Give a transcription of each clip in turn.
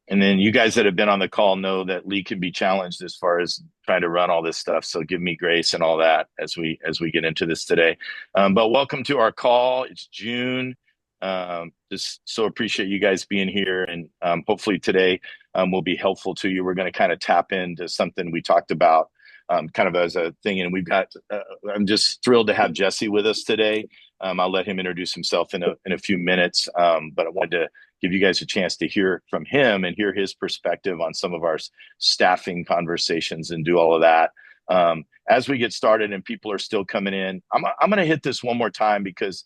And then you guys that have been on the call know that Lee can be challenged as far as trying to run all this stuff. So give me grace and all that as we get into this today. But welcome to our call. It's June. Just so appreciate you guys being here, and hopefully today will be helpful to you. We're going to kind of tap into something we talked about, kind of as a thing, and we've got. I'm just thrilled to have Jesse with us today. I'll let him introduce himself in a few minutes, but I wanted to give you guys a chance to hear from him and hear his perspective on some of our staffing conversations and do all of that. As we get started and people are still coming in, I'm going to hit this one more time because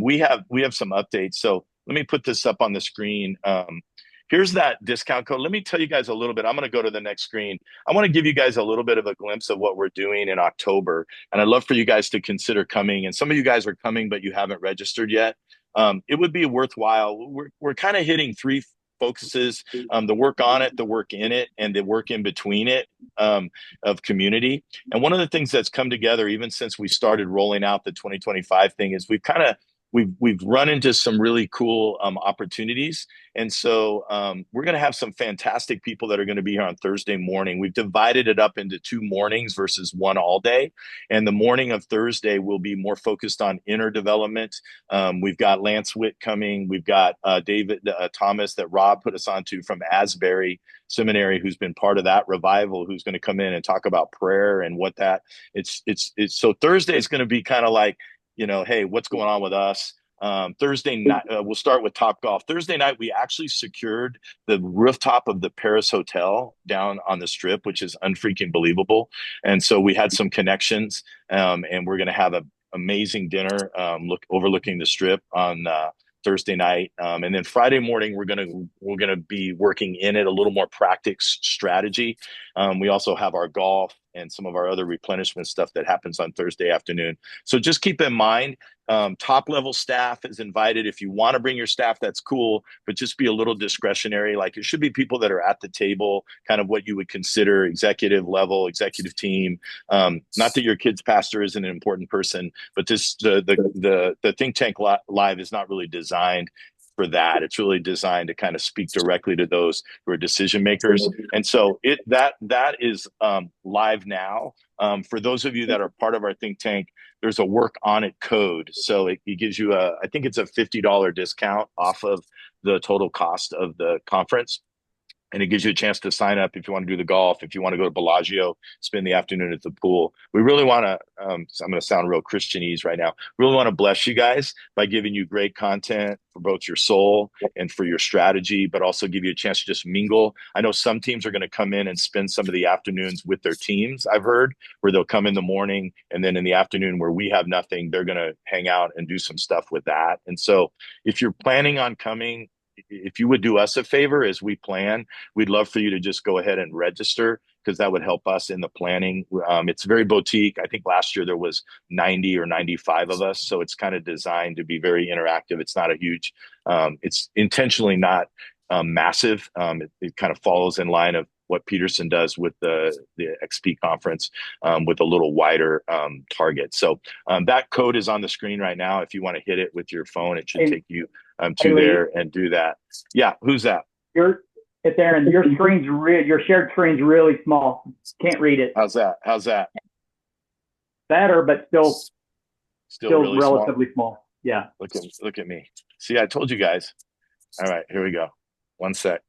we have some updates. So let me put this up on the screen. Here's that discount code. Let me tell you guys a little bit. I'm going to go to the next screen. I want to give you guys a little bit of a glimpse of what we're doing in October. And I'd love for you guys to consider coming. And some of you guys are coming, but you haven't registered yet. It would be worthwhile. We're kind of hitting three focuses: the work on it, the work in it, and the work in between it, of community. And one of the things that's come together, even since we started rolling out the 2025 thing, is we've run into some really cool opportunities. And so we're going to have some fantastic people that are going to be here on Thursday morning. We've divided it up into two mornings versus one all day. And the morning of Thursday will be more focused on inner development. We've got Lance Witt coming. We've got David Thomas that Rob put us onto from Asbury Seminary, who's been part of that revival, who's going to come in and talk about prayer and what that it's so Thursday is going to be kind of like, hey, what's going on with us? Thursday night, we'll start with Top Golf. Thursday night, we actually secured the rooftop of the Paris Hotel down on the Strip, which is unfreaking believable. And so we had some connections, and we're going to have an amazing dinner overlooking the Strip on Thursday night, and then Friday morning we're gonna be working in it a little more practice strategy. We also have our golf and some of our other replenishment stuff that happens on Thursday afternoon. So just keep in mind, top level staff is invited. If you want to bring your staff, that's cool, but just be a little discretionary. Like, it should be people that are at the table, kind of what you would consider executive level, executive team. Not that your kid's pastor isn't an important person, but the think tank live is not really designed for that. It's really designed to kind of speak directly to those who are decision makers. And so that is live now. For those of you that are part of our think tank, there's a work on it code. So it gives you I think it's a $50 discount off of the total cost of the conference. And it gives you a chance to sign up if you want to do the golf, if you want to go to Bellagio, spend the afternoon at the pool. We really want to, so I'm going to sound real Christianese right now, really want to bless you guys by giving you great content for both your soul and for your strategy, but also give you a chance to just mingle. I know some teams are going to come in and spend some of the afternoons with their teams, I've heard, where they'll come in the morning, and then in the afternoon where we have nothing, they're going to hang out and do some stuff with that. And so if you're planning on coming, if you would do us a favor as we plan, we'd love for you to just go ahead and register, because that would help us in the planning. It's very boutique. I think last year there was 90 or 95 of us. So it's kind of designed to be very interactive. It's not a huge, it's intentionally not massive. It kind of follows in line of what Peterson does with the XP conference, with a little wider target. So that code is on the screen right now. If you want to hit it with your phone, it should take you to there and do that. Yeah, who's that? It's Aaron. Your shared screen's really small. Can't read it. How's that? How's that? Better, but still Really relatively small. Yeah. Look at me. See, I told you guys. All right, here we go. One sec.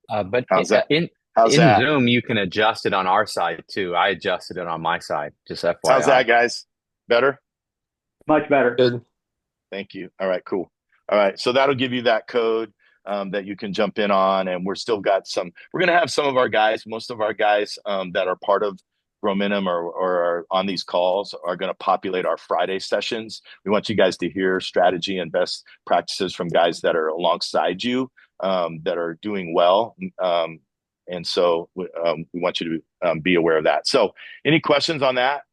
But How's that? in How's in that? Zoom, you can adjust it on our side too. I adjusted it on my side, just How's that, FYI. guys? Better? Much better. Good. Thank you. All right, cool. All right, so that'll give you that code that you can jump in on, and we're going to have some of our guys, most of our guys that are part of Momentum or are on these calls are going to populate our Friday sessions. We want you guys to hear strategy and best practices from guys that are alongside you, that are doing well. And so we want you to be aware of that. So any questions on that?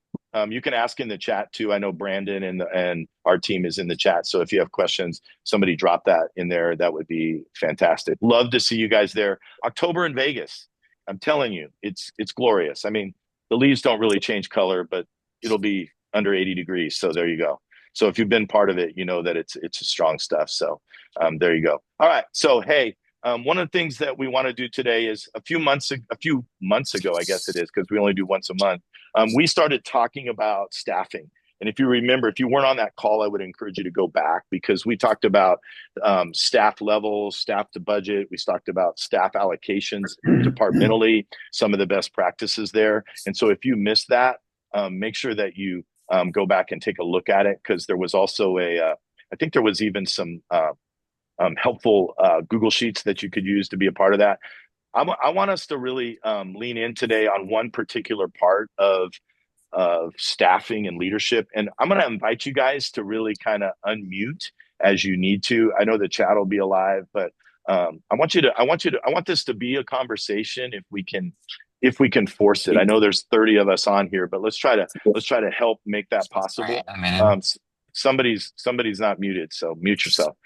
You can ask in the chat too. I know Brandon and our team is in the chat. So if you have questions, somebody drop that in there. That would be fantastic. Love to see you guys there. October in Vegas. I'm telling you, it's glorious. I mean, the leaves don't really change color, but it'll be under 80 degrees. So there you go. So if you've been part of it, you know that it's strong stuff. So there you go. All right. So hey, one of the things that we want to do today is a few months ago, I guess it is, because we only do once a month. We started talking about staffing. And if you remember, if you weren't on that call, I would encourage you to go back, because we talked about staff levels, staff to budget. We talked about staff allocations departmentally, some of the best practices there. And so if you missed that, make sure that you go back and take a look at it, because there was also I think there was even some helpful Google Sheets that you could use to be a part of that. I want us to really lean in today on one particular part of staffing and leadership. And I'm going to invite you guys to really kind of unmute as you need to. I know the chat will be alive, but I want this to be a conversation if we can force it. I know there's 30 of us on here, but let's try to help make that possible. Somebody's not muted, so mute yourself.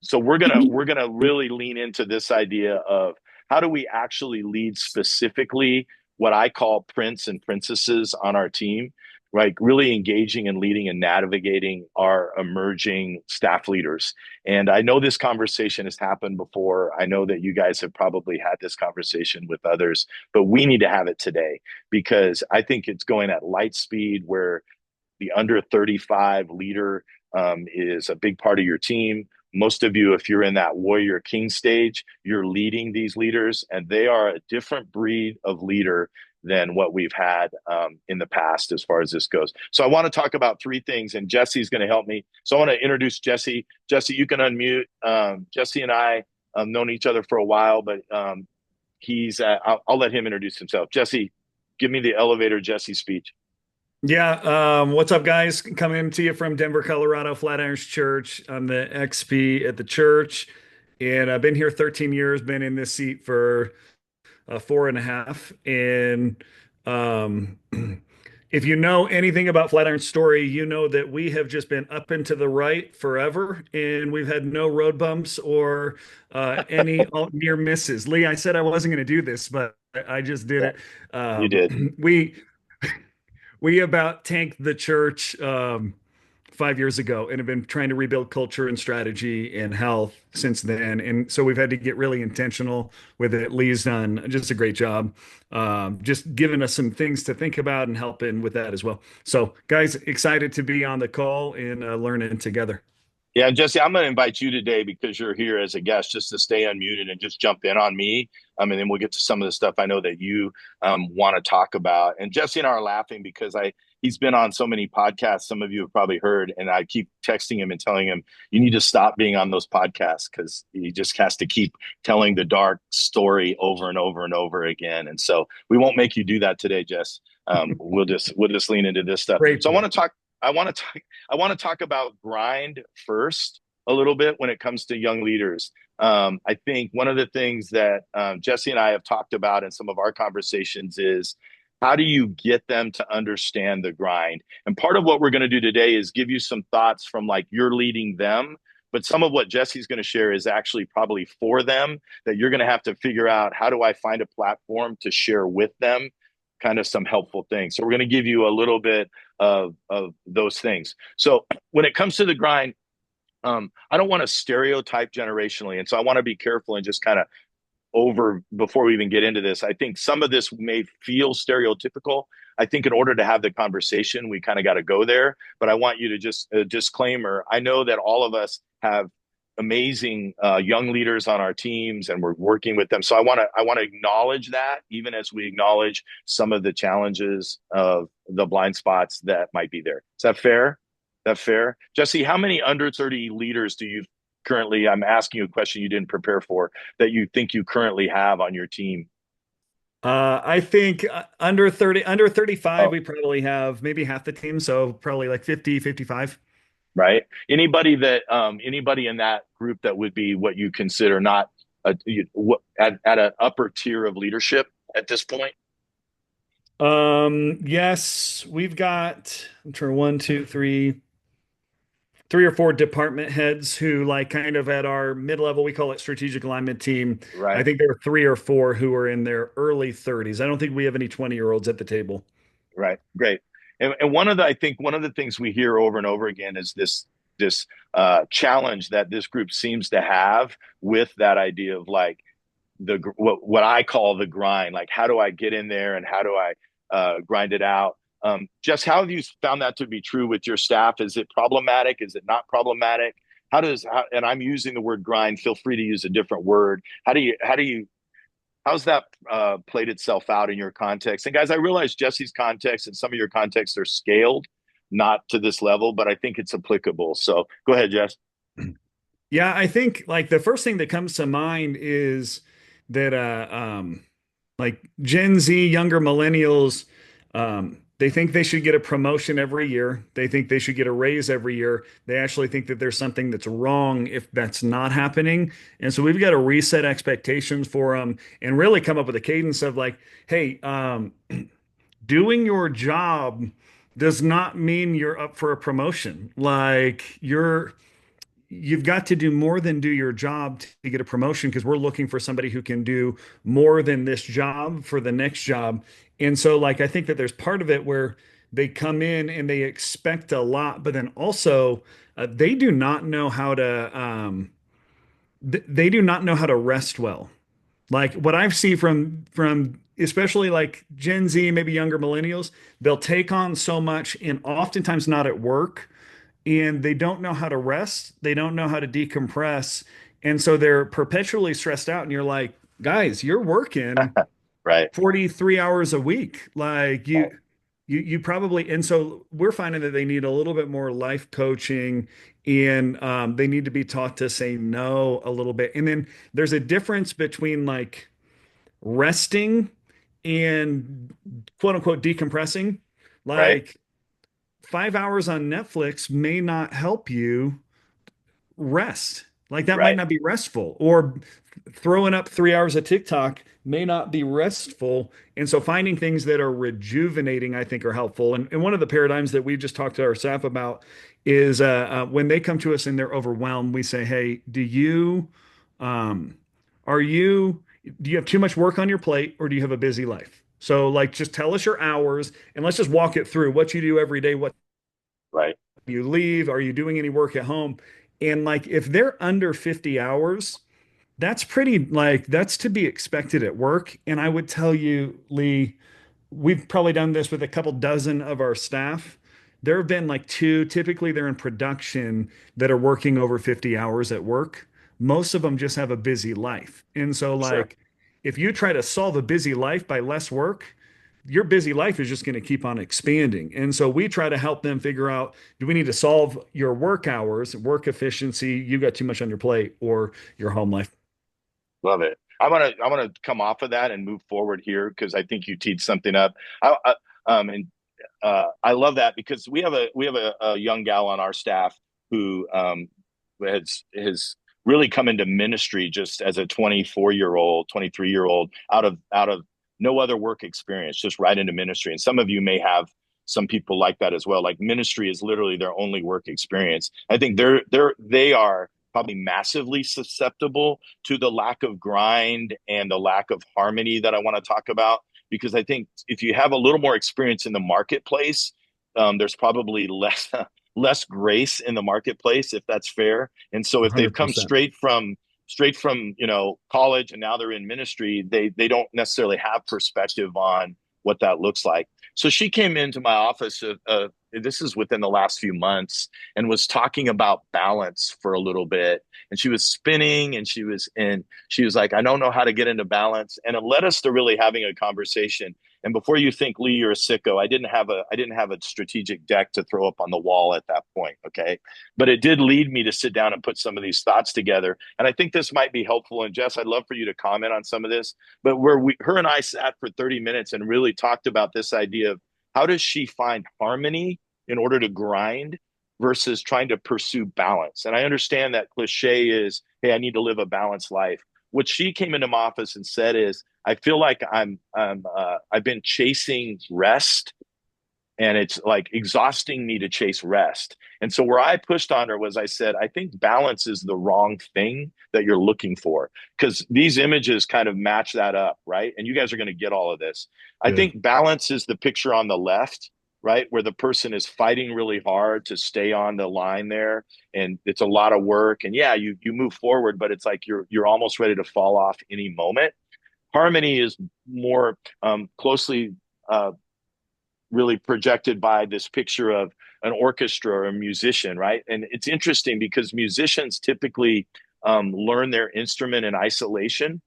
So we're gonna really lean into this idea of how do we actually lead specifically what I call prince and princesses on our team, right? Really engaging and leading and navigating our emerging staff leaders. And I know this conversation has happened before. I know that you guys have probably had this conversation with others, but we need to have it today, because I think it's going at light speed, where the under 35 leader is a big part of your team. Most of you, if you're in that warrior king stage, you're leading these leaders, and they are a different breed of leader than what we've had in the past as far as this goes. So I want to talk about three things, and Jesse's going to help me. So I want to introduce Jesse. Jesse, you can unmute. Jesse and I have known each other for a while, but I'll let him introduce himself. Jesse, give me the elevator Jesse speech. Yeah, what's up, guys? Coming to you from Denver, Colorado, Flatirons Church. I'm the XP at the church, and I've been here 13 years, been in this seat for 4.5. And if you know anything about Flatiron's story, you know that we have just been up and to the right forever, and we've had no road bumps or any near misses. Lee, I said I wasn't going to do this, but I just did it. You did. We about tanked the church 5 years ago, and have been trying to rebuild culture and strategy and health since then. And so we've had to get really intentional with it. Lee's done just a great job, just giving us some things to think about and helping with that as well. So guys, excited to be on the call and learning together. Yeah, Jesse, I'm going to invite you today, because you're here as a guest, just to stay unmuted and just jump in on me. And then we'll get to some of the stuff I know that you want to talk about. And Jesse and I are laughing because he's been on so many podcasts. Some of you have probably heard, and I keep texting him and telling him, you need to stop being on those podcasts, because he just has to keep telling the dark story over and over and over again. And so we won't make you do that today, Jess. We'll just lean into this stuff. Great. So I want to talk about grind first a little bit when it comes to young leaders. I think one of the things that Jesse and I have talked about in some of our conversations is, how do you get them to understand the grind? And part of what we're going to do today is give you some thoughts from, like, you're leading them, but some of what Jesse's going to share is actually probably for them, that you're going to have to figure out, how do I find a platform to share with them kind of some helpful things. So we're going to give you a little bit of those things. So when it comes to the grind, I don't want to stereotype generationally. And so I want to be careful and just kind of before we even get into this. I think some of this may feel stereotypical. I think in order to have the conversation, we kind of got to go there. But I want you to just a disclaimer. I know that all of us have amazing young leaders on our teams, and we're working with them. So I want to acknowledge that, even as we acknowledge some of the challenges of the blind spots that might be there. Is that fair? Jesse, how many under 30 leaders do you currently, I'm asking you a question you didn't prepare for, that you think you currently have on your team? I think under 35, we probably have maybe half the team. So probably like 50, 55. Right. Anybody in that group that would be what you consider not at an upper tier of leadership at this point? Yes, we've got, I'm sure, 1, 2, 3 or 4 department heads who, like, kind of at our mid-level, we call it strategic alignment team. Right. I think there are 3 or 4 who are in their early 30s. I don't think we have any 20-year-olds at the table. Right. Great. And I think one of the things we hear over and over again is this challenge that this group seems to have with that idea of like what I call the grind. Like, how do I get in there and how do I grind it out? Jess, how have you found that to be true with your staff? Is it problematic? Is it not problematic? And I'm using the word grind. Feel free to use a different word. How's that played itself out in your context? And guys, I realize Jesse's context and some of your contexts are scaled, not to this level, but I think it's applicable. So go ahead, Jess. Yeah, I think like the first thing that comes to mind is that like Gen Z, younger millennials, they think they should get a promotion every year. They think they should get a raise every year. They actually think that there's something that's wrong if that's not happening. And so we've got to reset expectations for them and really come up with a cadence of like, hey, doing your job does not mean you're up for a promotion. Like you've got to do more than do your job to get a promotion because we're looking for somebody who can do more than this job for the next job. And so, like, I think that there's part of it where they come in and they expect a lot, but then also they do not know how to they do not know how to rest well. Like what I've seen from especially like Gen Z, maybe younger millennials, they'll take on so much and oftentimes not at work and they don't know how to rest. They don't know how to decompress. And so they're perpetually stressed out. And you're like, guys, you're working Right. 43 hours a week. Like you probably, and so we're finding that they need a little bit more life coaching and they need to be taught to say no a little bit. And then there's a difference between like resting and quote unquote decompressing. Right. Like 5 hours on Netflix may not help you rest. Like that might Right. not be restful, or throwing up 3 hours of TikTok may not be restful. And so finding things that are rejuvenating, I think, are helpful. And one of the paradigms that we just talked to our staff about is when they come to us and they're overwhelmed, we say, hey, um, do you have too much work on your plate or do you have a busy life? So like, just tell us your hours and let's just walk it through what you do every day, what Right. you leave, are you doing any work at home? And like, if they're under 50 hours, that's pretty like that's to be expected at work. And I would tell you, Lee, we've probably done this with a couple dozen of our staff. There have been like two, typically they're in production that are working over 50 hours at work. Most of them just have a busy life. And so, Sure. like, if you try to solve a busy life by less work, your busy life is just going to keep on expanding. And so we try to help them figure out, do we need to solve your work hours, work efficiency, you got too much on your plate, or your home life? Love it. I want to come off of that and move forward here because I think you teed something up. And I love that because we have a young gal on our staff who has really come into ministry just as a 24-year-old, 23-year-old out of no other work experience, just right into ministry. And some of you may have some people like that as well. Like ministry is literally their only work experience. I think they are probably massively susceptible to the lack of grind and the lack of harmony that I want to talk about. Because I think if you have a little more experience in the marketplace, there's probably less grace in the marketplace, if that's fair. And so if they've come 100%. straight from college and now they're in ministry, they don't necessarily have perspective on what that looks like. So she came into my office. This is within the last few months, and was talking about balance for a little bit. And she was spinning, and she was like, I don't know how to get into balance. And it led us to really having a conversation. And before you think, Lee, you're a sicko, I didn't have a strategic deck to throw up on the wall at that point. Okay. But it did lead me to sit down and put some of these thoughts together. And I think this might be helpful. And Jess, I'd love for you to comment on some of this. But her and I sat for 30 minutes and really talked about this idea of how does she find harmony in order to grind versus trying to pursue balance. And I understand that cliche is, hey, I need to live a balanced life. What she came into my office and said is, I feel like I've been chasing rest, and it's like exhausting me to chase rest. And so where I pushed on her was, I said, I think balance is the wrong thing that you're looking for, because these images kind of match that up, right? And you guys are going to get all of this. I Good. think balance is the picture on the left, right? Where the person is fighting really hard to stay on the line there, and it's a lot of work. And yeah, you move forward, but it's like you're almost ready to fall off any moment. Harmony is more closely really projected by this picture of an orchestra or a musician, right? And it's interesting because musicians typically learn their instrument in isolation,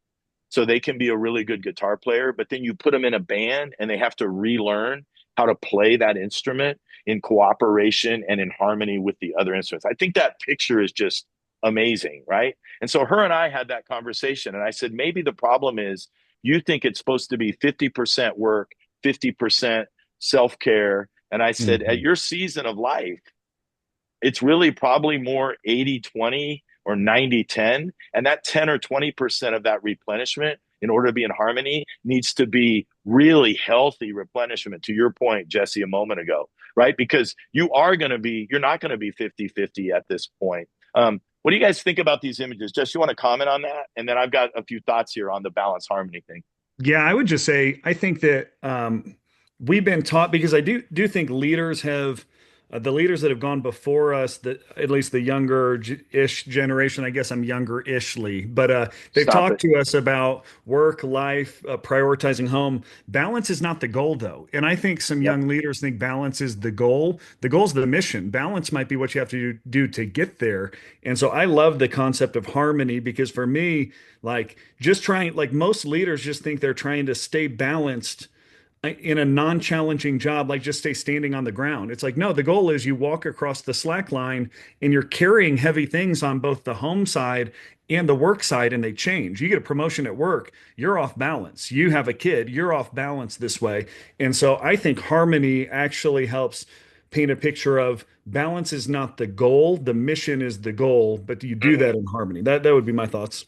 so they can be a really good guitar player, but then you put them in a band and they have to relearn how to play that instrument in cooperation and in harmony with the other instruments. I think that picture is just amazing, right? And so her and I had that conversation, and I said, maybe the problem is you think it's supposed to be 50% work, 50% self-care. And I said, at your season of life, it's really probably more 80-20 or 90-10. And that 10 or 20% of that replenishment, in order to be in harmony, needs to be really healthy replenishment, to your point, Jesse, a moment ago, right? Because you're not going to be 50-50 at this point. What do you guys think about these images? Jess, you want to comment on that? And then I've got a few thoughts here on the balance harmony thing. Yeah, I would just say I think that we've been taught, because I do think leaders have the leaders that have gone before us, that at least the younger-ish generation. I guess I'm younger-ishly, but they've Stop talked it. to us about work, life, prioritizing home. Balance is not the goal, though, and I think some Yep. young leaders think balance is the goal. The goal is the mission. Balance might be what you have to do to get there. And so I love the concept of harmony, because for me, like, just trying, like, most leaders just think they're trying to stay balanced in a non-challenging job, like just stay standing on the ground. It's like, no, the goal is you walk across the slack line and you're carrying heavy things on both the home side and the work side, and they change. You get a promotion at work, you're off balance. You have a kid, you're off balance this way. And so I think harmony actually helps paint a picture of balance is not the goal, the mission is the goal, but you do that in harmony. That would be my thoughts.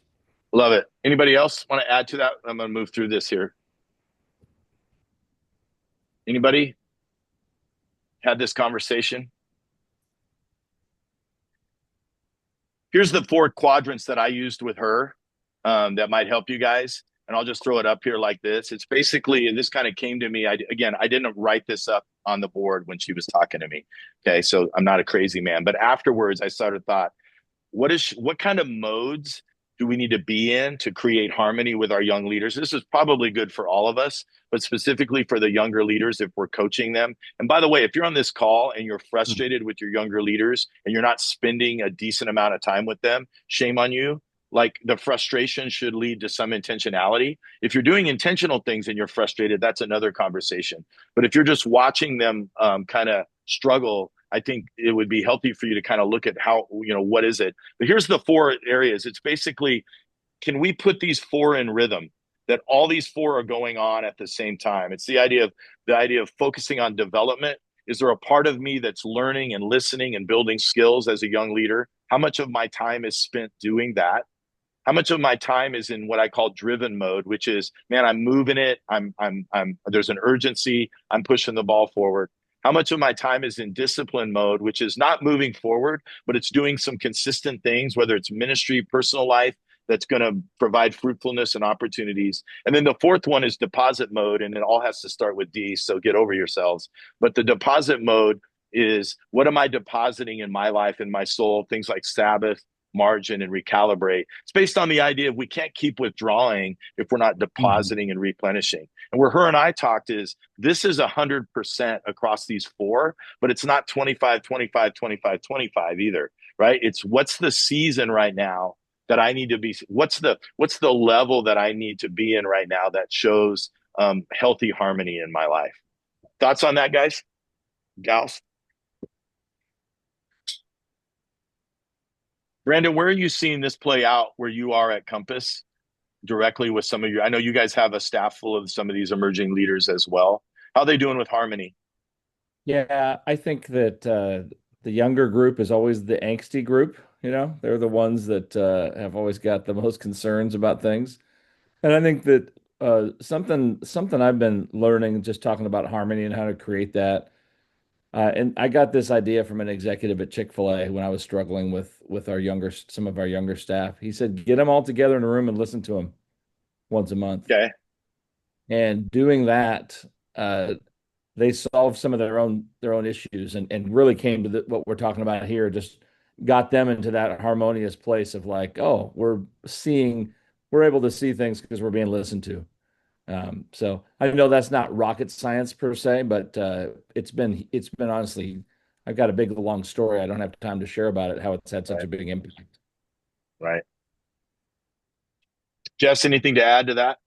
Love it. Anybody else want to add to that? I'm going to move through this here. Anybody had this conversation? Here's the 4 quadrants that I used with her that might help you guys. And I'll just throw it up here like this. It's basically, and this kind of came to me. I didn't write this up on the board when she was talking to me. Okay. So I'm not a crazy man, but afterwards I started thought, what kind of modes do we need to be in to create harmony with our young leaders? This is probably good for all of us, but specifically for the younger leaders if we're coaching them. And by the way, if you're on this call and you're frustrated with your younger leaders and you're not spending a decent amount of time with them, shame on you. Like, the frustration should lead to some intentionality. If you're doing intentional things and you're frustrated, that's another conversation. But if you're just watching them kind of struggle, I think it would be healthy for you to kind of look at how, what is it? But here's the 4 areas. It's basically, can we put these 4 in rhythm, that all these 4 are going on at the same time? It's the idea of focusing on development. Is there a part of me that's learning and listening and building skills as a young leader? How much of my time is spent doing that? How much of my time is in what I call driven mode, which is, man, I'm moving it. There's an urgency. I'm pushing the ball forward. How much of my time is in discipline mode, which is not moving forward, but it's doing some consistent things, whether it's ministry, personal life, that's going to provide fruitfulness and opportunities. And then the 4th one is deposit mode, and it all has to start with D, so get over yourselves. But the deposit mode is, what am I depositing in my life, in my soul? Things like Sabbath, margin, and recalibrate. It's based on the idea of we can't keep withdrawing if we're not depositing and replenishing. And where her and I talked is, this is 100% across these 4, but it's not 25, 25, 25, 25 either, right? It's, what's the season right now that I need to be, what's the level that I need to be in right now that shows healthy harmony in my life. Thoughts on that, guys? Gals? Brandon, where are you seeing this play out where you are at Compass directly with some of you? I know you guys have a staff full of some of these emerging leaders as well. How are they doing with harmony? Yeah, I think that the younger group is always the angsty group. They're the ones that have always got the most concerns about things. And I think that something I've been learning, just talking about harmony and how to create that. And I got this idea from an executive at Chick-fil-A when I was struggling with some of our younger staff. He said, get them all together in a room and listen to them once a month. Okay. And doing that, they solved some of their own issues and really came to what we're talking about here, just got them into that harmonious place of like, oh, we're able to see things because we're being listened to. So I know that's not rocket science per se, but it's been honestly, I've got a big long story. I don't have time to share about it, how it's had such a big impact. Right. Jess, anything to add to that?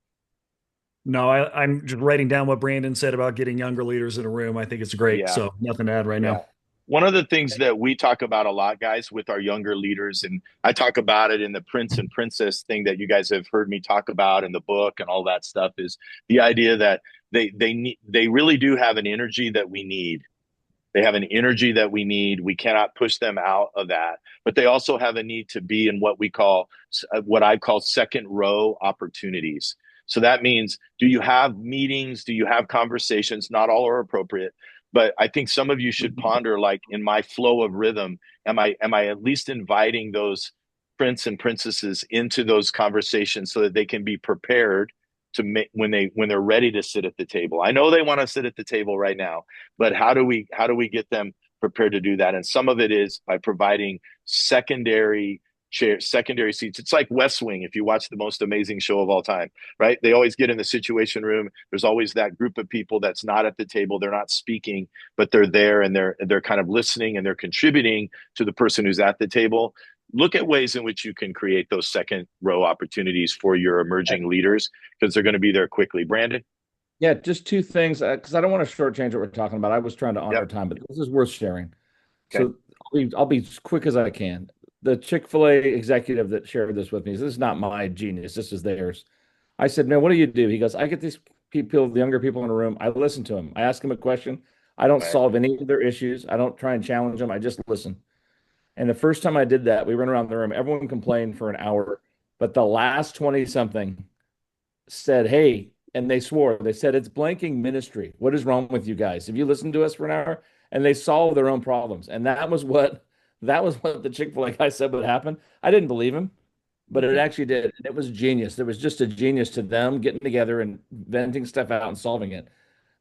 No, I'm just writing down what Brandon said about getting younger leaders in a room. I think it's great. Yeah. So nothing to add right Yeah. now. One of the things that we talk about a lot, guys, with our younger leaders, and I talk about it in the Prince and Princess thing that you guys have heard me talk about in the book and all that stuff, is the idea that they really do have an energy that we need. They have an energy that we need. We cannot push them out of that, but they also have a need to be in what I call second row opportunities. So that means, do you have meetings? Do you have conversations? Not all are appropriate, but I think some of you should ponder, like, in my flow of rhythm, am I at least inviting those prince and princesses into those conversations so that they can be prepared to make when they're ready to sit at the table. I know they want to sit at the table right now, but how do we get them prepared to do that? And some of it is by providing secondary seats. It's like West Wing. If you watch the most amazing show of all time, right? They always get in the situation room. There's always that group of people that's not at the table. They're not speaking, but they're there and they're kind of listening and they're contributing to the person who's at the table. Look at ways in which you can create those second row opportunities for your emerging leaders, because they're going to be there quickly. Brandon? Yeah, just two things, because I don't want to shortchange what we're talking about. I was trying to honor time, but this is worth sharing. Okay. So I'll be as quick as I can. The Chick-fil-A executive that shared this with me, this is not my genius. This is theirs. I said, man, what do you do? He goes, I get these people, the younger people in the room. I listen to them. I ask them a question. I don't solve any of their issues. I don't try and challenge them. I just listen. And the first time I did that, we went around the room. Everyone complained for an hour, but the last 20 something said, hey, and they swore, they said, it's blanking ministry. What is wrong with you guys? Have you listened to us for an hour? And they solved their own problems. And that was what the Chick-fil-A guy said would happen. I didn't believe him, but it actually did. And it was genius. There was just a genius to them getting together and venting stuff out and solving it.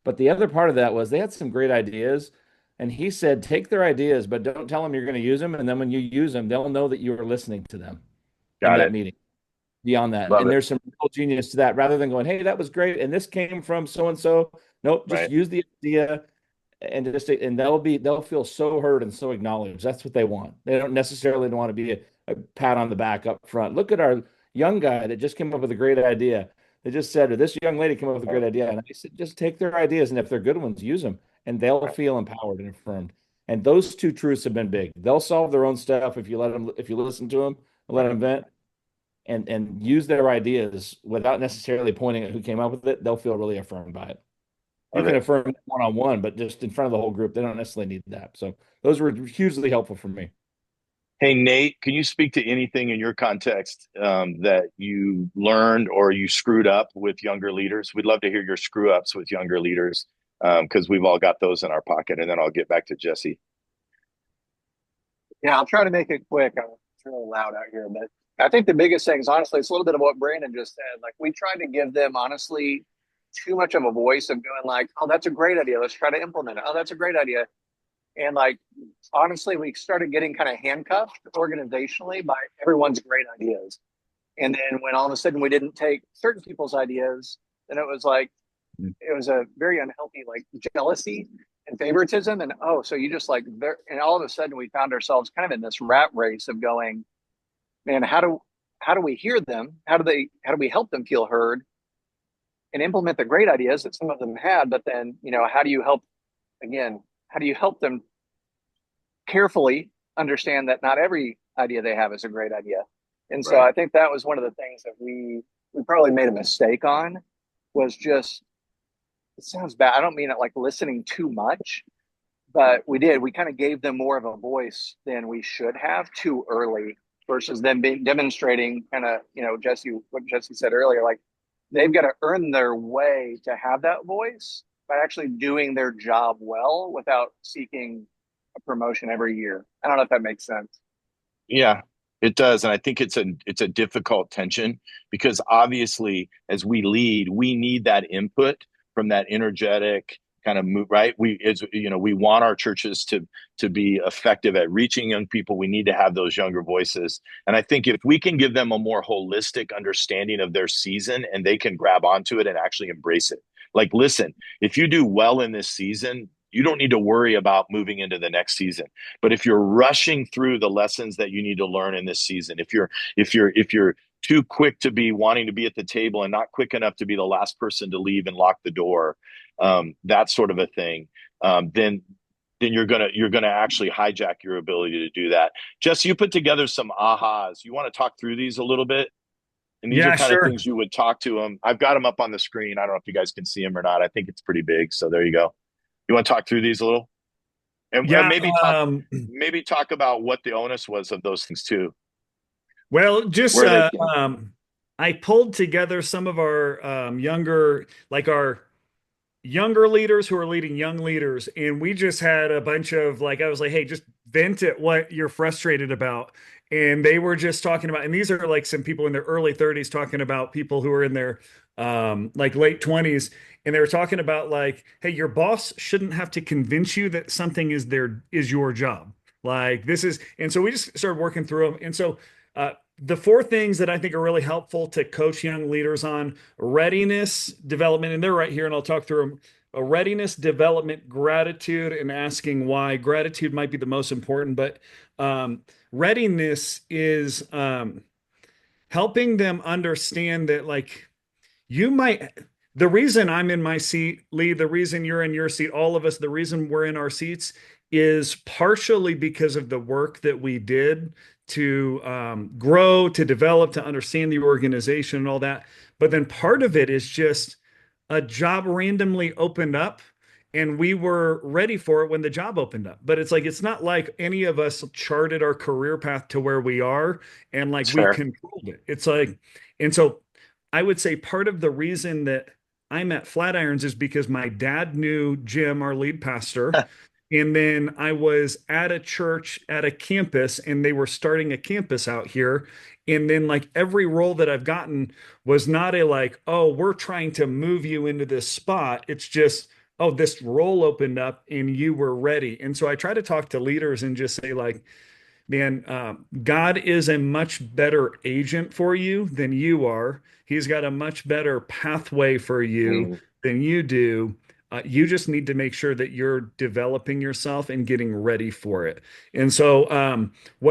But the other part of that was they had some great ideas. And he said, take their ideas, but don't tell them you're going to use them. And then when you use them, they'll know that you are listening to them in that meeting. Beyond that. And there's some real genius to that, rather than going, hey, that was great, and this came from so-and-so. Nope, just use the idea and they'll feel so heard and so acknowledged. That's what they want. They don't necessarily want to be a pat on the back up front. Look at our young guy that just came up with a great idea. They just said, or this young lady came up with a great idea. And I said, just take their ideas, and if they're good ones, use them. And they'll feel empowered and affirmed. And those two truths have been big. They'll solve their own stuff if you listen to them and let them vent. And use their ideas without necessarily pointing at who came up with it. They'll feel really affirmed by it. You can affirm one-on-one, but just in front of the whole group, they don't necessarily need that. So those were hugely helpful for me. Hey, Nate, can you speak to anything in your context that you learned or you screwed up with younger leaders? We'd love to hear your screw ups with younger leaders, because we've all got those in our pocket. And then I'll get back to Jesse. Yeah, I'll try to make it quick. It's really loud out here, but I think the biggest thing is, honestly, it's a little bit of what Brandon just said. Like, we tried to give them, honestly, too much of a voice of going like, oh, that's a great idea. Let's try to implement it. Oh, that's a great idea. And like, honestly, we started getting kind of handcuffed organizationally by everyone's great ideas. And then when all of a sudden we didn't take certain people's ideas, then it was like, it was a very unhealthy, like, jealousy and favoritism. And, oh, so you just like, and all of a sudden we found ourselves kind of in this rat race of going, man, how do we hear them? How do we help them feel heard and implement the great ideas that some of them had? But then, how do you help them carefully understand that not every idea they have is a great idea? And so I think that was one of the things that we probably made a mistake on, was just, it sounds bad, I don't mean it like listening too much, but we kind of gave them more of a voice than we should have too early, versus them demonstrating kind of, what Jesse said earlier, like, they've got to earn their way to have that voice by actually doing their job well without seeking a promotion every year. I don't know if that makes sense. Yeah, it does. And I think it's a difficult tension, because obviously as we lead, we need that input from that energetic, kind of move, right? We want our churches to be effective at reaching young people. We need to have those younger voices. And I think if we can give them a more holistic understanding of their season and they can grab onto it and actually embrace it. Like, listen, if you do well in this season, you don't need to worry about moving into the next season. But if you're rushing through the lessons that you need to learn in this season, if you're too quick to be wanting to be at the table and not quick enough to be the last person to leave and lock the door, that sort of a thing, then you're gonna actually hijack your ability to do that. Jess, you put together some ahas. You want to talk through these a little bit? And these Yeah, are kind sure. of things you would talk to them. I've got them up on the screen. I don't know if you guys can see them or not. I think it's pretty big. So there you go. You want to talk through these a little, and Yeah. maybe talk about what the onus was of those things too. Well, just Where they came. I pulled together some of our our younger leaders who are leading young leaders, and we just had a bunch of like, I was like, hey, just vent at what you're frustrated about. And they were just talking about, and these are like some people in their early 30s talking about people who are in their like late 20s, and they were talking about like, hey, your boss shouldn't have to convince you that something is your job. Like this is, and so we just started working through them. And so the four things that I think are really helpful to coach young leaders on: readiness, development, and they're right here, and I'll talk through them. A readiness, development, gratitude, and asking why. Gratitude might be the most important, but readiness is helping them understand that, like, you might, the reason I'm in my seat, Lee, the reason you're in your seat, all of us, the reason we're in our seats is partially because of the work that we did to grow, to develop, to understand the organization and all that. But then part of it is just a job randomly opened up and we were ready for it when the job opened up. But it's like, it's not like any of us charted our career path to where we are and like we Sure. controlled it. It's like, and so I would say part of the reason that I'm at Flatirons is because my dad knew Jim, our lead pastor. And then I was at a church at a campus, and they were starting a campus out here. And then, like, every role that I've gotten was not a like, oh, we're trying to move you into this spot. It's just, oh, this role opened up and you were ready. And so I try to talk to leaders and just say, like, man, God is a much better agent for you than you are. He's got a much better pathway for you than you do. You just need to make sure that you're developing yourself and getting ready for it. And so,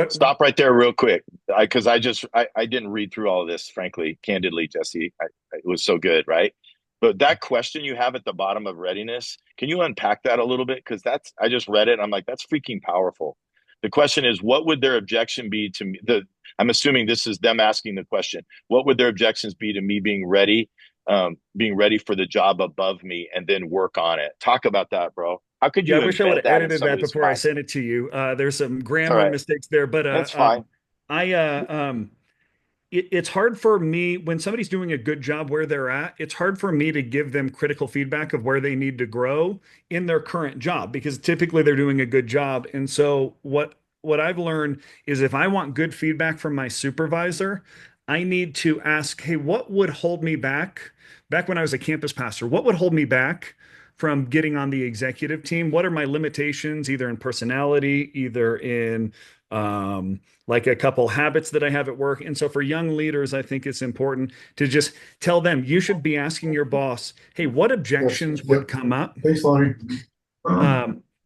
Stop right there real quick, because I didn't read through all of this, frankly, candidly, Jesse. It was so good, right? But that question you have at the bottom of readiness, can you unpack that a little bit? Because I just read it and I'm like, that's freaking powerful. The question is, what would their objection be to me? I'm assuming this is them asking the question. What would their objections be to me being ready for the job above me and then work on it? Talk about that, bro. How could you I wish I would embed have that in edited that somebody's before I mind? sent it to you. There's some It's all grammar right. mistakes there, but That's fine. it's hard for me when somebody's doing a good job where they're at. It's hard for me to give them critical feedback of where they need to grow in their current job because typically they're doing a good job. And so what I've learned is if I want good feedback from my supervisor, I need to ask, hey, what would hold me back? Back when I was a campus pastor, what would hold me back from getting on the executive team? What are my limitations, either in personality, either in like a couple habits that I have at work? And so for young leaders, I think it's important to just tell them, you should be asking your boss, hey, what objections would come up? Thanks, Lonnie.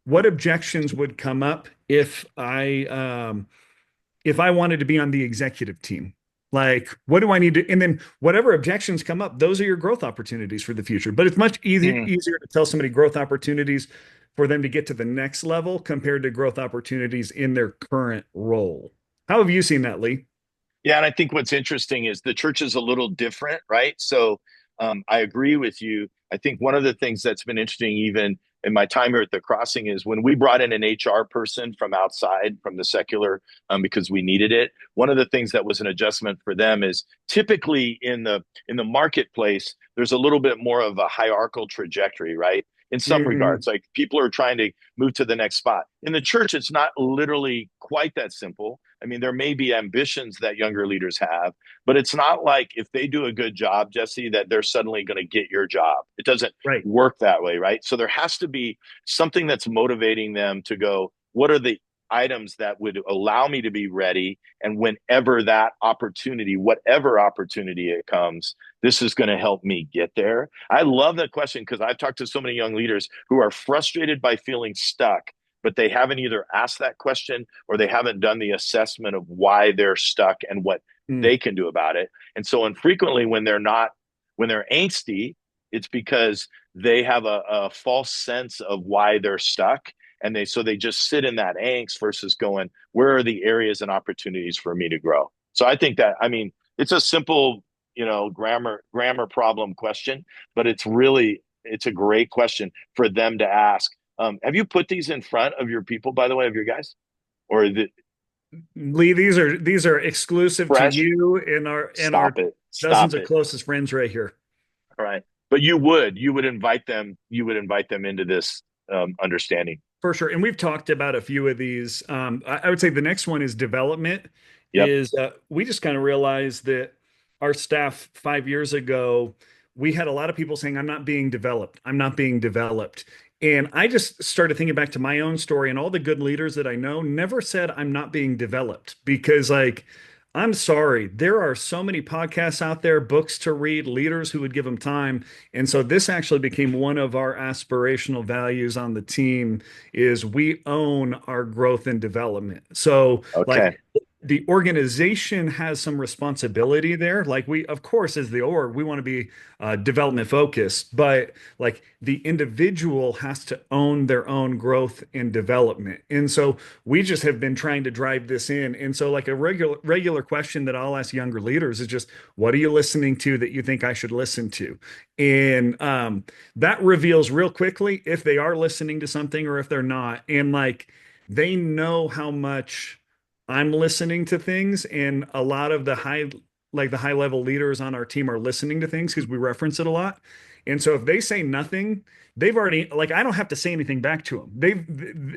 What objections would come up if I wanted to be on the executive team? Like, what do I need to, and then whatever objections come up, those are your growth opportunities for the future. But it's much easier to tell somebody growth opportunities for them to get to the next level compared to growth opportunities in their current role. How have you seen that, Lee? Yeah, and I think what's interesting is the church is a little different, right? So I agree with you. I think one of the things that's been interesting, even in my time here at the Crossing, is when we brought in an HR person from outside, from the secular, because we needed it. One of the things that was an adjustment for them is typically in the marketplace, there's a little bit more of a hierarchical trajectory, right? In some regards, like people are trying to move to the next spot. In the church, it's not literally quite that simple. I mean, there may be ambitions that younger leaders have, but it's not like if they do a good job, Jesse, that they're suddenly going to get your job. It doesn't Right. work that way, right? So there has to be something that's motivating them to go, what are the items that would allow me to be ready? And whenever that opportunity, whatever opportunity it comes, this is going to help me get there. I love that question because I've talked to so many young leaders who are frustrated by feeling stuck, but they haven't either asked that question or they haven't done the assessment of why they're stuck and what they can do about it. And so infrequently when they're angsty, it's because they have a false sense of why they're stuck. And they just sit in that angst versus going, where are the areas and opportunities for me to grow? So I think that, I mean, it's a simple, grammar problem question, but it's a great question for them to ask. Have you put these in front of your people, by the way, of your guys? Or Lee, these are exclusive fresh? To you and our dozens of closest friends right here. All right. But you would invite them into this understanding. For sure. And we've talked about a few of these. I would say the next one is development. Yep. We just kind of realized that our staff 5 years ago, we had a lot of people saying, I'm not being developed. I'm not being developed. And I just started thinking back to my own story, and all the good leaders that I know never said I'm not being developed, because I'm sorry, there are so many podcasts out there, books to read, leaders who would give them time. And so this actually became one of our aspirational values on the team is we own our growth and development. So the organization has some responsibility there. We, of course, as the org, we want to be development focused, but the individual has to own their own growth and development. And so we just have been trying to drive this in. And so a regular question that I'll ask younger leaders is just, what are you listening to that you think I should listen to? And that reveals real quickly if they are listening to something or if they're not. And they know how much I'm listening to things, and a lot of the high level leaders on our team are listening to things because we reference it a lot. And so if they say nothing, they've already, I don't have to say anything back to them.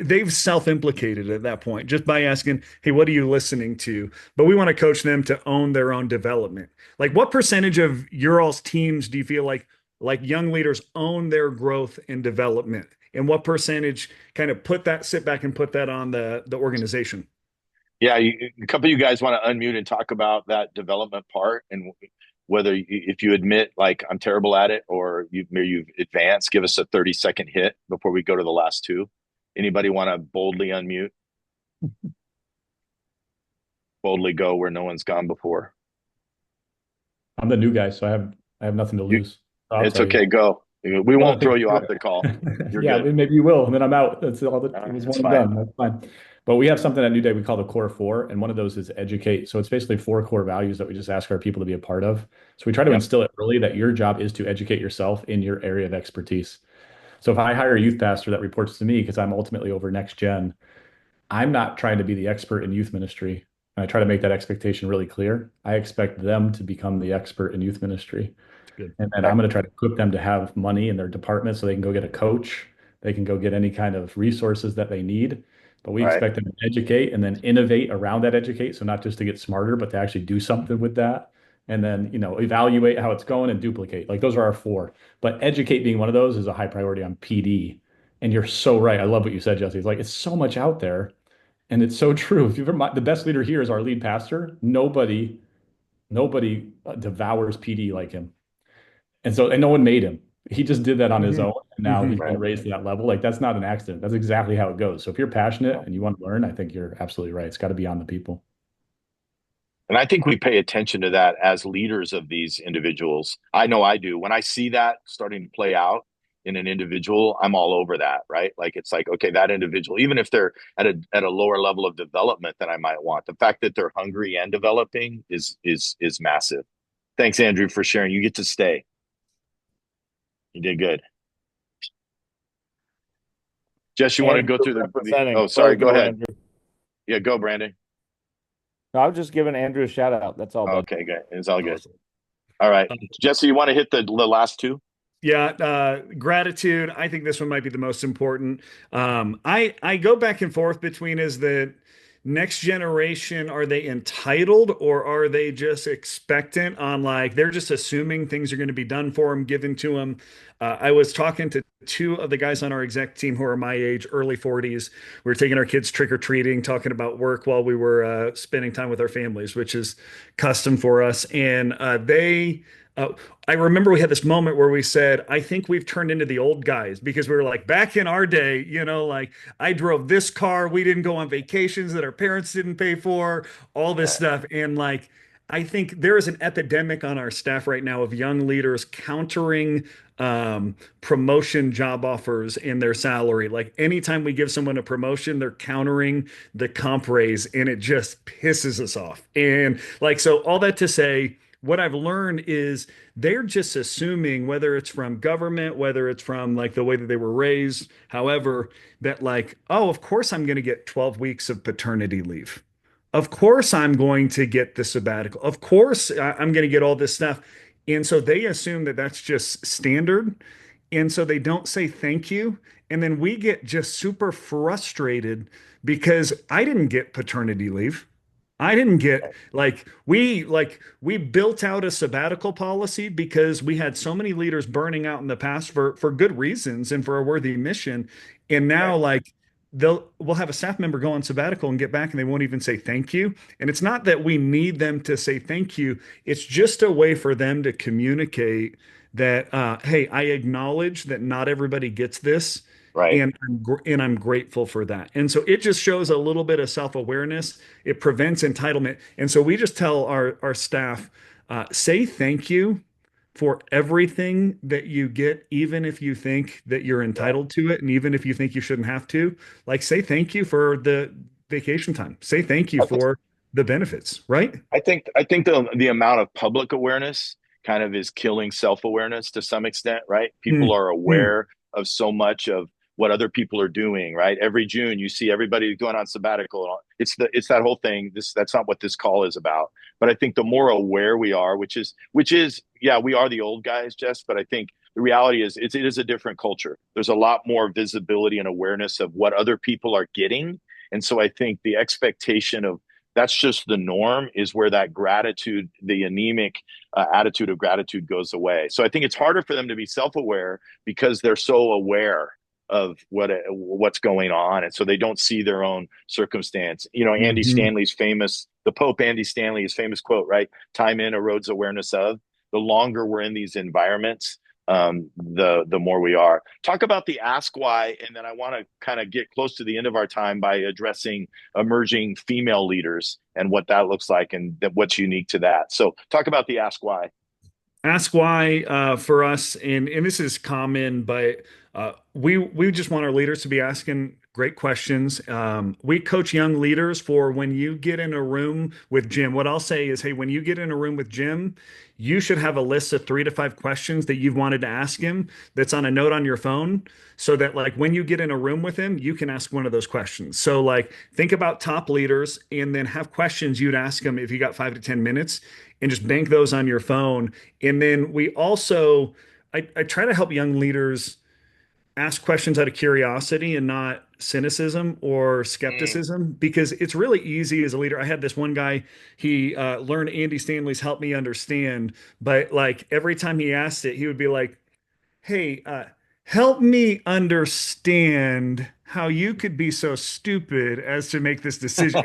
They've self-implicated at that point just by asking, hey, what are you listening to? But we want to coach them to own their own development. What percentage of your all's teams do you feel like young leaders own their growth and development? And what percentage kind of sit back and put that on the organization? Yeah, a couple of you guys want to unmute and talk about that development part, and whether if you admit I'm terrible at it or you've advanced. Give us a 30-second hit before we go to the last two. Anybody want to boldly unmute? Boldly go where no one's gone before. I'm the new guy, so I have nothing to lose. It's okay. Go. We won't throw you off the call. You're good. Maybe you will, and then I'm out. That's all. It was one and done. That's fine. But we have something at New Day we call the Core Four, and one of those is educate. So it's basically 4 core values that we just ask our people to be a part of. So we try to instill it early that your job is to educate yourself in your area of expertise. So if I hire a youth pastor that reports to me because I'm ultimately over next gen, I'm not trying to be the expert in youth ministry. And I try to make that expectation really clear. I expect them to become the expert in youth ministry. Good. And then I'm going to try to equip them to have money in their department so they can go get a coach. They can go get any kind of resources that they need. But we expect them to educate and then innovate around that educate. So not just to get smarter, but to actually do something with that. And then, evaluate how it's going and duplicate. Those are our 4. But educate being one of those is a high priority on PD. And you're so right. I love what you said, Jesse. It's so much out there. And it's so true. If you've ever, the best leader here is our lead pastor. Nobody devours PD like him. And no one made him. He just did that on his own. And now he's been raised to that level. That's not an accident. That's exactly how it goes. So if you're passionate and you want to learn, I think you're absolutely right. It's got to be on the people. And I think we pay attention to that as leaders of these individuals. I know I do. When I see that starting to play out in an individual, I'm all over that, right? It's okay, that individual, even if they're at a lower level of development than I might want, the fact that they're hungry and developing is massive. Thanks, Andrew, for sharing. You get to stay. You did good. Jess, you want to go through the sorry, go ahead. Andrew. Yeah, go, Brandon. No, I was just giving Andrew a shout out. That's all. Okay, good. It's all good. All right. Jesse, you want to hit the last 2? Yeah, gratitude. I think this one might be the most important. I go back and forth between is that next generation, are they entitled or are they just expectant on like they're just assuming things are going to be done for them, given to them? I was talking to two of the guys on our exec team who are my age, early 40s. We were taking our kids trick or treating, talking about work while we were spending time with our families, which is custom for us. And uh, I remember we had this moment where we said, I think we've turned into the old guys because we were like, back in our day, like I drove this car, we didn't go on vacations that our parents didn't pay for, all this stuff. And like, I think there is an epidemic on our staff right now of young leaders countering promotion job offers in their salary. Like anytime we give someone a promotion, they're countering the comp raise and it just pisses us off. And like, so all that to say, what I've learned is they're just assuming, whether it's from government, whether it's from like the way that they were raised, however, that like, oh, of course I'm going to get 12 weeks of paternity leave. Of course I'm going to get the sabbatical. Of course I'm going to get all this stuff. And so they assume that that's just standard. And so they don't say thank you. And then we get just super frustrated because I didn't get paternity leave. I didn't get we built out a sabbatical policy because we had so many leaders burning out in the past for good reasons and for a worthy mission. And now like we'll have a staff member go on sabbatical and get back and they won't even say thank you. And it's not that we need them to say thank you. It's just a way for them to communicate that hey, I acknowledge that not everybody gets this. Right. And I'm grateful for that. And so it just shows a little bit of self-awareness. It prevents entitlement. And so we just tell our staff, say thank you for everything that you get, even if you think that you're entitled to it, and even if you think you shouldn't have to. Like say thank you for the vacation time. Say thank you for the benefits, right? I think the amount of public awareness kind of is killing self-awareness to some extent, right? People are aware of so much of what other people are doing, right? Every June, you see everybody going on sabbatical. It's that whole thing. That's not what this call is about. But I think the more aware we are, which is, yeah, we are the old guys, Jess. But I think the reality is, it is a different culture. There's a lot more visibility and awareness of what other people are getting, and so I think the expectation of that's just the norm is where that gratitude, the anemic attitude of gratitude, goes away. So I think it's harder for them to be self-aware because they're so aware of what's going on, and so they don't see their own circumstance. Andy Stanley's famous, the Pope Andy Stanley's famous quote, right? Time in erodes awareness of. The longer we're in these environments, the more we are. Talk about the ask why, and then I want to kind of get close to the end of our time by addressing emerging female leaders and what that looks like and what's unique to that. So talk about the ask why. Ask why for us, and this is common, but we just want our leaders to be asking great questions. We coach young leaders for when you get in a room with Jim. What I'll say is, hey, when you get in a room with Jim, you should have a list of 3 to 5 questions that you've wanted to ask him that's on a note on your phone, so that like when you get in a room with him, you can ask one of those questions. So like think about top leaders and then have questions you'd ask them if you got 5 to 10 minutes, and just bank those on your phone. And then we also, I try to help young leaders ask questions out of curiosity and not cynicism or skepticism, because it's really easy as a leader. I had this one guy, he learned Andy Stanley's Help Me Understand, but like every time he asked it, he would be like, hey, help me understand how you could be so stupid as to make this decision.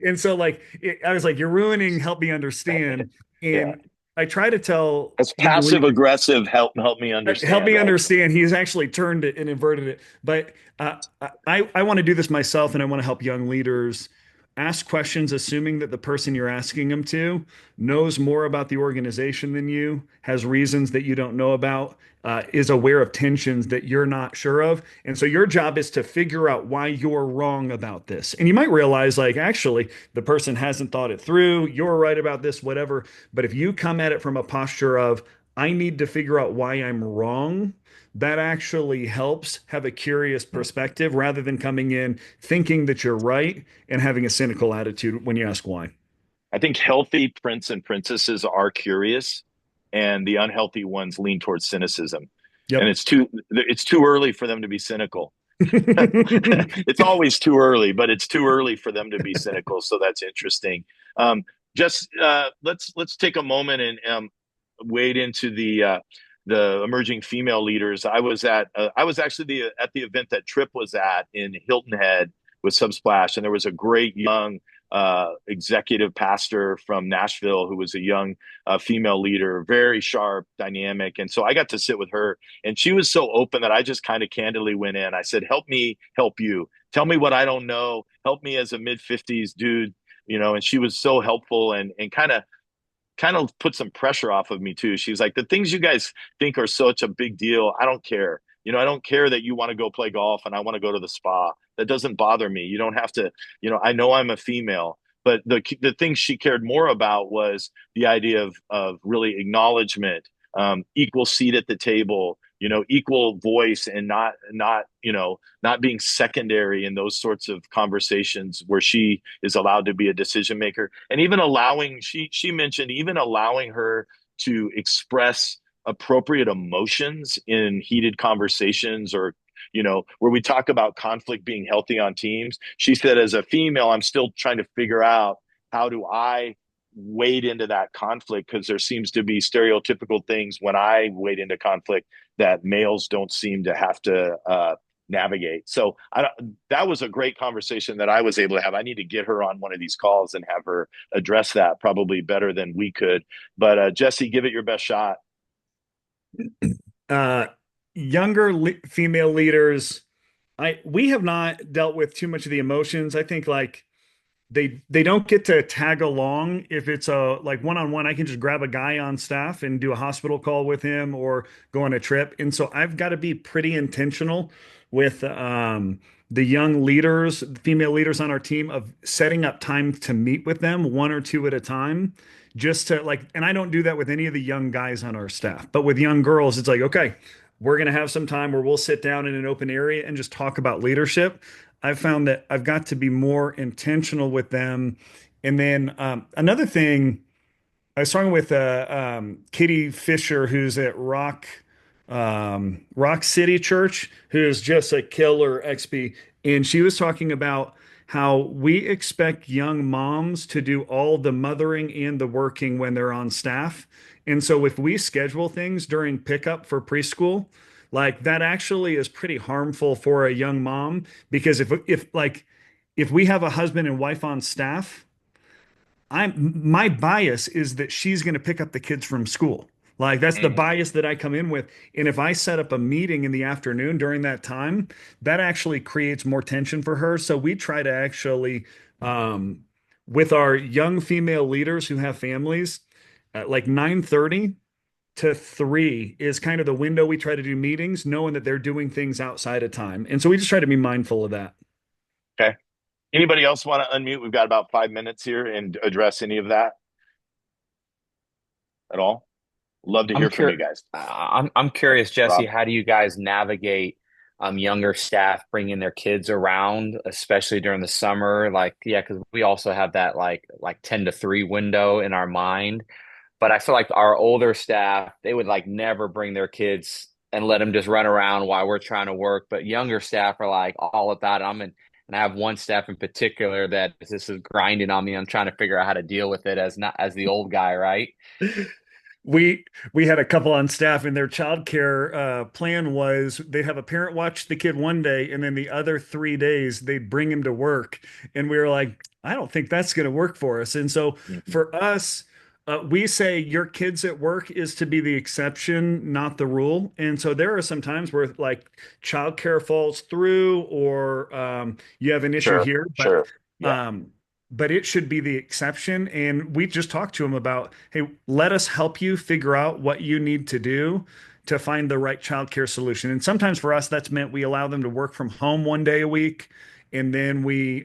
And so like, I was like, you're ruining Help Me Understand. And I try to tell it's passive aggressive. Help me understand. Help me understand. He's actually turned it and inverted it. But I want to do this myself, and I want to help young leaders ask questions, assuming that the person you're asking them to knows more about the organization than you, has reasons that you don't know about, is aware of tensions that you're not sure of. And so your job is to figure out why you're wrong about this. And you might realize, like, actually, the person hasn't thought it through. You're right about this, whatever. But if you come at it from a posture of, I need to figure out why I'm wrong, that actually helps have a curious perspective rather than coming in thinking that you're right and having a cynical attitude when you ask why. I think healthy prince and princesses are curious, and the unhealthy ones lean towards cynicism. And it's too early for them to be cynical. It's always too early, but it's too early for them to be cynical. So that's interesting. Um, just let's take a moment and wade into the emerging female leaders. I was actually at the event that Tripp was at in Hilton Head with Subsplash, and there was a great young executive pastor from Nashville who was a young female leader, very sharp, dynamic. And so I got to sit with her, and she was so open that I just kind of candidly went in. I said, "Help me help you. Tell me what I don't know. Help me as a mid-50s dude." And she was so helpful and kind of put some pressure off of me too. She was like, "The things you guys think are such a big deal, I don't care. I don't care that you want to go play golf and I want to go to the spa. That doesn't bother me. You don't have to, I know I'm a female." But the thing she cared more about was the idea of really acknowledgement, equal seat at the table, equal voice, and not being secondary in those sorts of conversations where she is allowed to be a decision maker. And even allowing, she mentioned even allowing her to express appropriate emotions in heated conversations, or where we talk about conflict being healthy on teams. She said, as a female, I'm still trying to figure out, how do I wade into that conflict, because there seems to be stereotypical things when I wade into conflict that males don't seem to have to navigate. So that was a great conversation that I was able to have. I need to get her on one of these calls and have her address that probably better than we could. But Jesse, give it your best shot. Younger female leaders, we have not dealt with too much of the emotions. I think like they don't get to tag along if it's a like one-on-one. I can just grab a guy on staff and do a hospital call with him or go on a trip. And so I've got to be pretty intentional with the young leaders, female leaders on our team, of setting up time to meet with them, one or two at a time, just to like, and I don't do that with any of the young guys on our staff, but with young girls, it's like, okay, we're going to have some time where we'll sit down in an open area and just talk about leadership. I've found that I've got to be more intentional with them. And then another thing, I was talking with Katie Fisher, who's at Rock City Church, who's just a killer XP. And she was talking about how we expect young moms to do all the mothering and the working when they're on staff. And so if we schedule things during pickup for preschool, like that actually is pretty harmful for a young mom, because if we have a husband and wife on staff, my bias is that she's going to pick up the kids from school. Like that's the bias that I come in with. And if I set up a meeting in the afternoon during that time, that actually creates more tension for her. So we try to actually, with our young female leaders who have families, like 9:30 to 3 is kind of the window we try to do meetings, knowing that they're doing things outside of time. And so we just try to be mindful of that. Okay. Anybody else want to unmute? We've got about 5 minutes here and address any of that at all. Love to hear from you guys. I'm curious, Jesse, Rob, how do you guys navigate younger staff bringing their kids around, especially during the summer? Like, yeah, because we also have that like 10 to 3 window in our mind. But I feel like our older staff, they would like never bring their kids and let them just run around while we're trying to work. But younger staff are like all about it. And I have one staff in particular that this is grinding on me. I'm trying to figure out how to deal with it as the old guy, right? We had a couple on staff, and their childcare plan was they'd have a parent watch the kid one day, and then the other 3 days they'd bring him to work. And we were like, I don't think that's going to work for us. And so for us, we say your kids at work is to be the exception, not the rule. And so there are some times where like childcare falls through, or you have an issue here, but it should be the exception. And we just talked to them about, hey, let us help you figure out what you need to do to find the right childcare solution. And sometimes for us, that's meant we allow them to work from home one day a week, and then we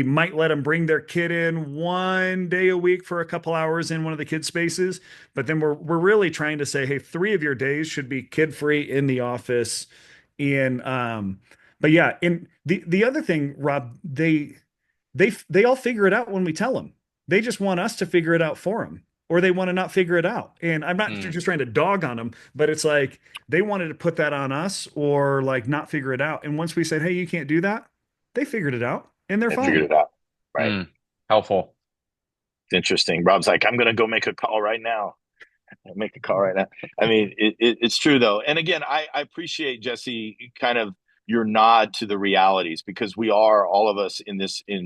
might let them bring their kid in one day a week for a couple hours in one of the kids' spaces. But then we're really trying to say, hey, 3 of your days should be kid-free in the office. And but yeah, and the other thing, Rob, they all figure it out when we tell them. They just want us to figure it out for them. or they want to not figure it out. And I'm not just trying to dog on them, but it's like they wanted to put that on us or like not figure it out. And once we said, hey, you can't do that, they figured it out and they're fine. Figured it out. Right. Helpful. It's interesting. Rob's like, I'm going to go make a call right now. Make a call right now. I mean, it's true though. And again, I appreciate, Jesse, kind of your nod to the realities, because we are, all of us in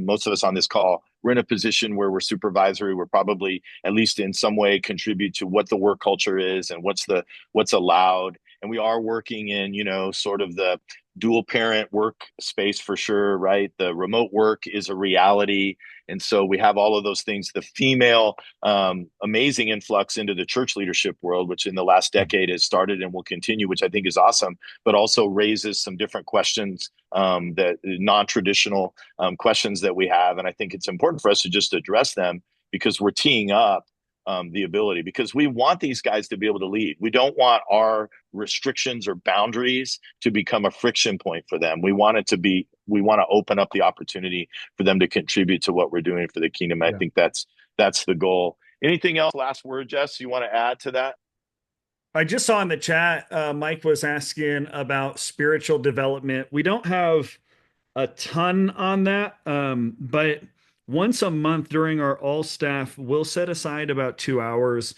most of us on this call, we're in a position where we're supervisory. We're probably at least in some way contribute to what the work culture is and what's allowed. And we are working in, sort of the dual parent work space for sure, right? The remote work is a reality. And so we have all of those things. The female amazing influx into the church leadership world, which in the last decade has started and will continue, which I think is awesome, but also raises some different questions, that non-traditional questions that we have. And I think it's important for us to just address them, because we're teeing up the ability, because we want these guys to be able to lead. We don't want our restrictions or boundaries to become a friction point for them. We want to open up the opportunity for them to contribute to what we're doing for the kingdom. I think that's the goal. Anything else? Last word, Jess, you want to add to that? I just saw in the chat, Mike was asking about spiritual development. We don't have a ton on that, but once a month during our all staff, we'll set aside about 2 hours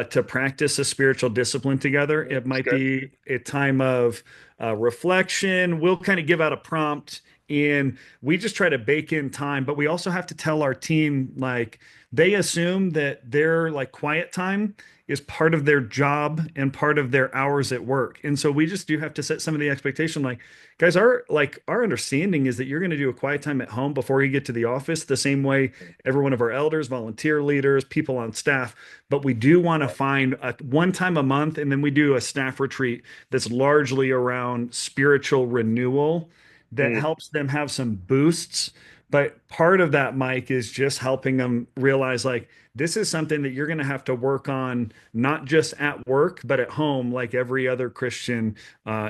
to practice a spiritual discipline together. It might be a time of reflection. We'll kind of give out a prompt and we just try to bake in time, but we also have to tell our team, like, they assume that their like quiet time is part of their job and part of their hours at work. And so we just do have to set some of the expectation, like, guys, our understanding is that you're going to do a quiet time at home before you get to the office, the same way every one of our elders, volunteer leaders, people on staff. But we do want to find one time a month, and then we do a staff retreat that's largely around spiritual renewal that helps them have some boosts. But part of that, Mike, is just helping them realize, like, this is something that you're going to have to work on, not just at work, but at home, like every other Christian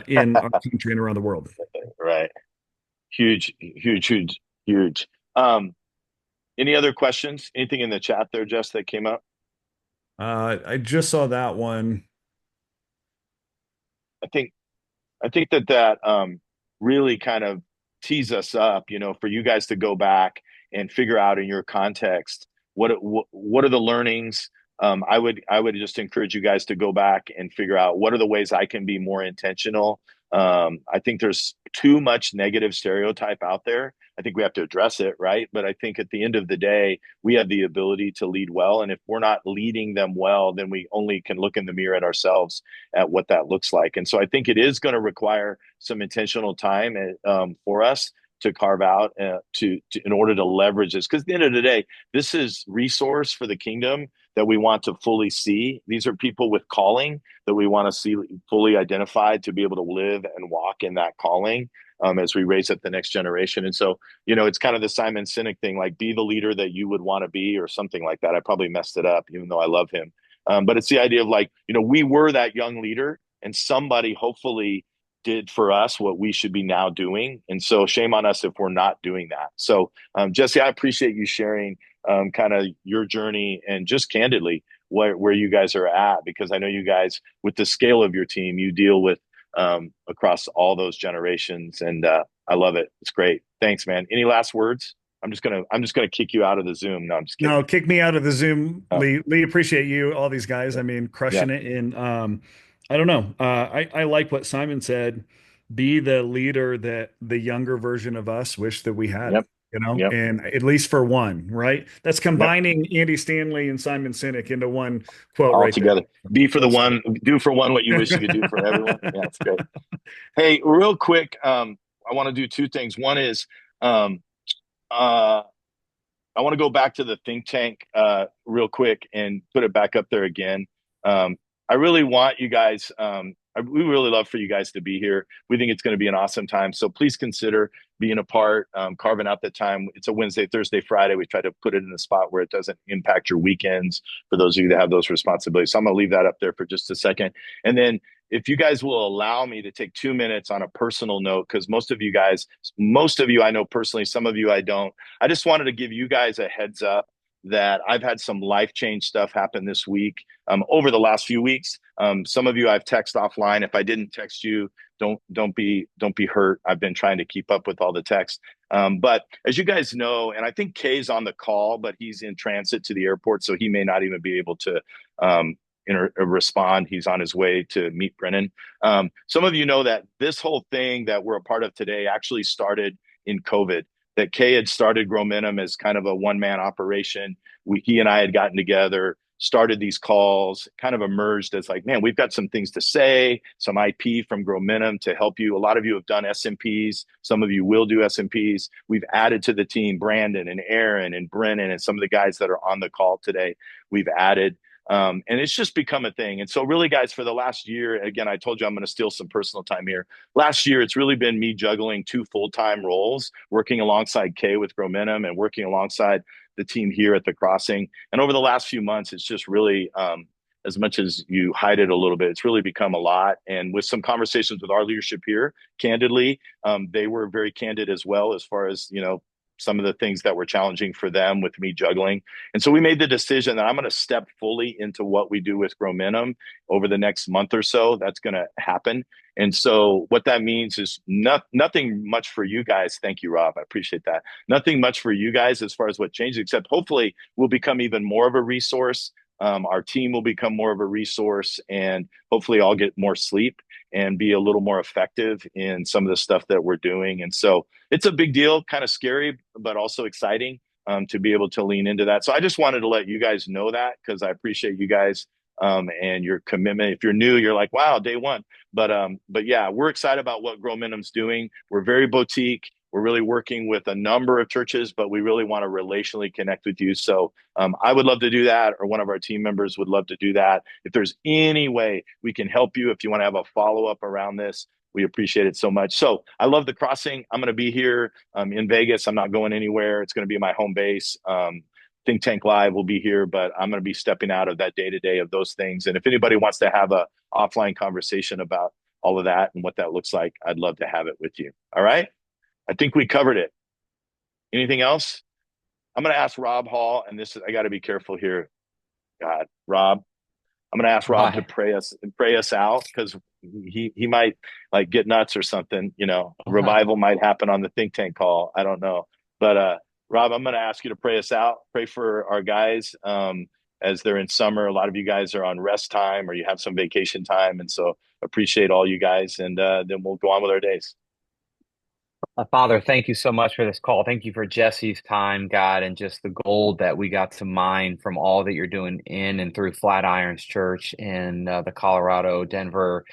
in our country and around the world. Right. Huge. Any other questions? Anything in the chat there, Jess, that came up? I just saw that one. I think that really kind of tees us up, for you guys to go back and figure out in your context what are the learnings. I would just encourage you guys to go back and figure out what are the ways I can be more intentional. I think there's too much negative stereotype out there. I think we have to address it, right? But I think at the end of the day, we have the ability to lead well. And if we're not leading them well, then we only can look in the mirror at ourselves at what that looks like. And so I think it is going to require some intentional time for us to carve out in order to leverage this. Because at the end of the day, this is resource for the kingdom that we want to fully see. These are people with calling that we want to see fully identified to be able to live and walk in that calling as we raise up the next generation. And so, it's kind of the Simon Sinek thing, like, be the leader that you would want to be, or something like that. I probably messed it up, even though I love him. But it's the idea of, like, we were that young leader, and somebody hopefully did for us what we should be now doing. And so shame on us if we're not doing that. So Jesse, I appreciate you sharing kind of your journey and just candidly where you guys are at, because I know you guys, with the scale of your team, you deal with across all those generations, and I love it. It's great. Thanks, man. Any last words? I'm just gonna kick you out of the Zoom. No, I'm just kidding. No, kick me out of the Zoom. Lee, appreciate you, all these guys. I mean, crushing it. And I don't know. I like what Simon said. Be the leader that the younger version of us wish that we had. And at least for one, right? That's combining Andy Stanley and Simon Sinek into one quote all right together. There. Be for the one, do for one what you wish you could do for everyone. Yeah, that's great. Hey, real quick, I want to do two things. One is I want to go back to the think tank real quick and put it back up there again. I really want you guys, we really love for you guys to be here. We think it's going to be an awesome time. So please consider being a part, carving out the time. It's a Wednesday, Thursday, Friday. We try to put it in a spot where it doesn't impact your weekends for those of you that have those responsibilities. So I'm going to leave that up there for just a second. And then if you guys will allow me to take 2 minutes on a personal note, because most of you I know personally, some of you I don't. I just wanted to give you guys a heads up that I've had some life change stuff happen this week, over the last few weeks. Some of you I've texted offline. If I didn't text you, don't be hurt. I've been trying to keep up with all the texts. But as you guys know, and I think Kay's on the call, but he's in transit to the airport, so he may not even be able to respond. He's on his way to meet Brennan. Some of you know that this whole thing that we're a part of today actually started in COVID. That Kay had started Growmentum as kind of a one-man operation. He and I had gotten together, started these calls, kind of emerged as like, man, we've got some things to say, some IP from Growmentum to help you. A lot of you have done SMPs. Some of you will do SMPs. We've added to the team Brandon and Aaron and Brennan and some of the guys that are on the call today. We've added. And it's just become a thing. And so really, guys, for the last year, again, I told you I'm going to steal some personal time here. Last year, it's really been me juggling 2 full-time roles, working alongside Kay with Growmentum and working alongside the team here at The Crossing. And over the last few months, it's just really, as much as you hide it a little bit, it's really become a lot. And with some conversations with our leadership here, candidly, they were very candid as well, as far as, some of the things that were challenging for them with me juggling. And so we made the decision that I'm going to step fully into what we do with Growmentum over the next month or so. That's going to happen. And so what that means is nothing much for you guys. Thank you, Rob. I appreciate that. Nothing much for you guys as far as what changes, except hopefully we'll become even more of a resource. Our team will become more of a resource, and hopefully I'll get more sleep and be a little more effective in some of the stuff that we're doing. And so it's a big deal, kind of scary, but also exciting to be able to lean into that. So I just wanted to let you guys know that, because I appreciate you guys and your commitment. If you're new, you're like, wow, day one. But yeah, we're excited about what Growmentum's doing. We're very boutique. We're really working with a number of churches, but we really want to relationally connect with you. So I would love to do that, or one of our team members would love to do that. If there's any way we can help you, if you want to have a follow-up around this, we appreciate it so much. So I love The Crossing. I'm going to be here in Vegas. I'm not going anywhere. It's going to be my home base. Think Tank Live will be here, but I'm going to be stepping out of that day-to-day of those things. And if anybody wants to have a offline conversation about all of that and what that looks like, I'd love to have it with you. All right? I think we covered it. Anything else? I'm going to ask Rob Hall, and I got to be careful here. God, Rob, I'm going to ask Rob to pray us out, because he might like get nuts or something. Revival might happen on the Think Tank call. I don't know, but Rob, I'm going to ask you to pray us out. Pray for our guys as they're in summer. A lot of you guys are on rest time, or you have some vacation time, and so appreciate all you guys. And then we'll go on with our days. Father, thank you so much for this call. Thank you for Jesse's time, God, and just the gold that we got to mine from all that you're doing in and through Flatirons Church in the Colorado, Denver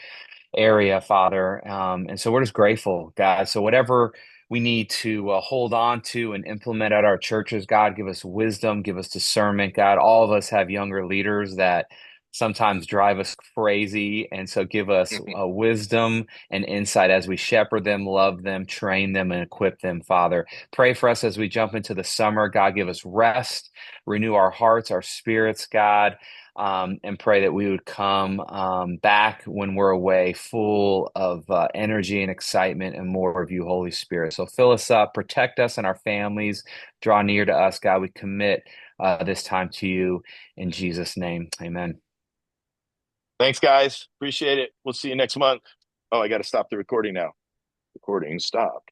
area, Father. And so we're just grateful, God. So whatever we need to hold on to and implement at our churches, God, give us wisdom, give us discernment, God. All of us have younger leaders that sometimes drive us crazy. And so give us wisdom and insight as we shepherd them, love them, train them, and equip them, Father. Pray for us as we jump into the summer. God, give us rest, renew our hearts, our spirits, God, and pray that we would come back when we're away full of energy and excitement and more of you, Holy Spirit. So fill us up, protect us and our families, draw near to us, God. We commit this time to you in Jesus' name. Amen. Thanks, guys. Appreciate it. We'll see you next month. Oh, I got to stop the recording now. Recording stopped.